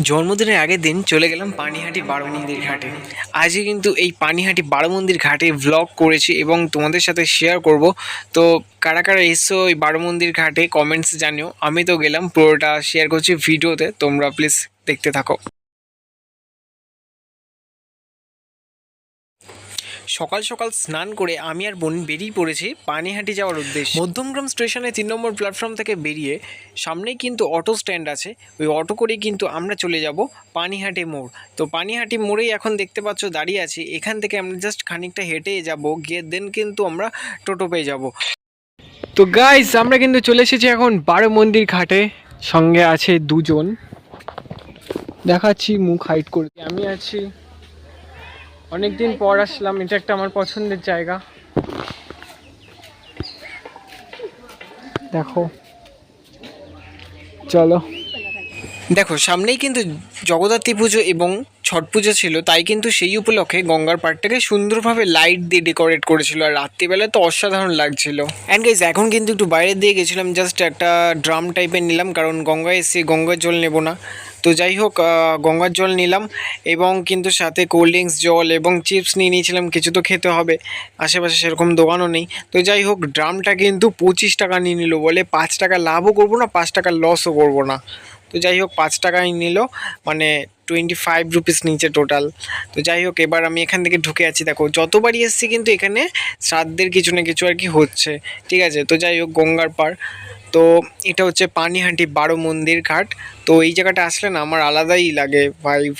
জন্মদিনের আগের দিন চলে গেলাম পানিহাটি বারো মন্দির ঘাটে। আজকে কিন্তু এই পানিহাটি বারো মন্দির ঘাটে ভ্লগ করেছি এবং তোমাদের সাথে শেয়ার করব। তো কারা কারা এসছো ওই বারো মন্দির ঘাটে কমেন্টস জানিও। আমি তো গেলাম, পুরোটা শেয়ার করছি ভিডিওতে, তোমরা প্লিজ দেখতে থাকো। সকাল সকাল স্নান করে আমি আর বোন বেরিয়ে পড়েছি পানিহাটি যাওয়ার উদ্দেশ্যে। মধ্যমগ্রাম স্টেশনে 3 নম্বর প্ল্যাটফর্ম থেকে বেরিয়ে সামনেই কিন্তু অটো স্ট্যান্ড আছে, ওই অটো করেই কিন্তু আমরা চলে যাব পানিহাটি মোড়। তো পানিহাটি মোড়েই এখন দেখতে পাচ্ছ দাঁড়িয়ে আছি, এখান থেকে আমরা জাস্ট খানিকটা হেঁটে যাব, গিয়ে দেন কিন্তু আমরা টোটো পেয়ে যাব। তো গাইস, আমরা কিন্তু চলে এসেছি এখন বারো মন্দির ঘাটে। সঙ্গে আছে দুজন, দেখাচ্ছি মুখ হাইড করে। আমি আছি, অনেকদিন পর আসলাম, এটা একটা আমার পছন্দের জায়গা। দেখো, চলো। দেখো সামনেই কিন্তু জগদ্ধাত্রী পুজো এবং ছট পুজো ছিল, তাই কিন্তু সেই উপলক্ষে গঙ্গার পাড়টাকে সুন্দরভাবে লাইট দিয়ে ডেকোরেট করেছিল, আর রাত্রিবেলা তো অসাধারণ লাগছিল। অ্যান্ড গাইজ, এখন কিন্তু একটু বাইরের দিয়ে গেছিলাম, জাস্ট একটা ড্রাম টাইপের নিলাম, কারণ গঙ্গায় এসে গঙ্গার জল নেব না। তো যাই হোক, গঙ্গার জল নিলাম এবং কিন্তু সাথে কোল্ড ড্রিঙ্কস, জল এবং চিপস নিয়ে নিয়েছিলাম, কিছু তো খেতে হবে, আশেপাশে সেরকম দোকানও নেই। তো যাই হোক, ড্রামটা কিন্তু 25 টাকা নিয়ে নিল, বলে 5 টাকা লাভও করবো না, 5 টাকা লসও করবো না। তো যাই হোক, 5 টাকাই নিল, মানে 25 রুপিস নিচে টোটাল। তো যাই হোক, এবার আমি এখান থেকে ঢুকে আছি। দেখো যতবারই এসছি কিন্তু এখানে শ্রাদ্ধের কিছু না কিছু আর কি হচ্ছে, ঠিক আছে। তো যাই হোক, গঙ্গার পাড়। তো এটা হচ্ছে পানিহাটি বারো মন্দির ঘাট। তো এই জায়গাটা আসলে না আমার আলাদাই লাগে ভাইব।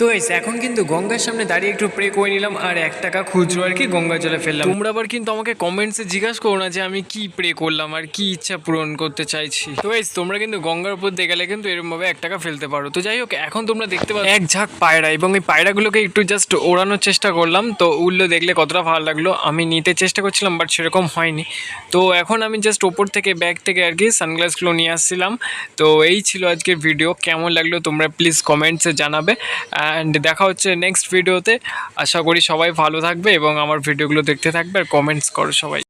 তো এখন কিন্তু গঙ্গার সামনে দাঁড়িয়ে একটু প্রে করে নিলাম, আর 1 টাকা খুচরো আর কি গঙ্গা জলে ফেললাম। তোমরা আবার কিন্তু আমাকে কমেন্টসে জিজ্ঞাসা করো না যে আমি কি প্রে করলাম আর কি ইচ্ছা পূরণ করতে চাইছি। তো তোমরা কিন্তু গঙ্গার উপর দিয়ে গেলে কিন্তু এরকমভাবে 1 টাকা ফেলতে পারো। তো যাই হোক, এখন তোমরা দেখতে পাচ্ছ এক ঝাঁক পায়রা, এবং এই পায়রাগুলোকে একটু জাস্ট ওড়ানোর চেষ্টা করলাম। তো উড়লো, দেখলে কতটা ভালো লাগলো। আমি নিতে চেষ্টা করছিলাম, বাট সেরকম হয়নি। তো এখন আমি জাস্ট ওপর থেকে ব্যাগ থেকে আর কি সানগ্লাসগুলো নিয়ে আসছিলাম। তো এই ছিল আজকের ভিডিও, কেমন লাগলো তোমরা প্লিজ কমেন্টসে জানাবে। অ্যান্ড দেখা হচ্ছে নেক্সট ভিডিওতে। আশা করি সবাই ভালো থাকবে এবং আমার ভিডিওগুলো দেখতে থাকবে আর কমেন্টস করো সবাই।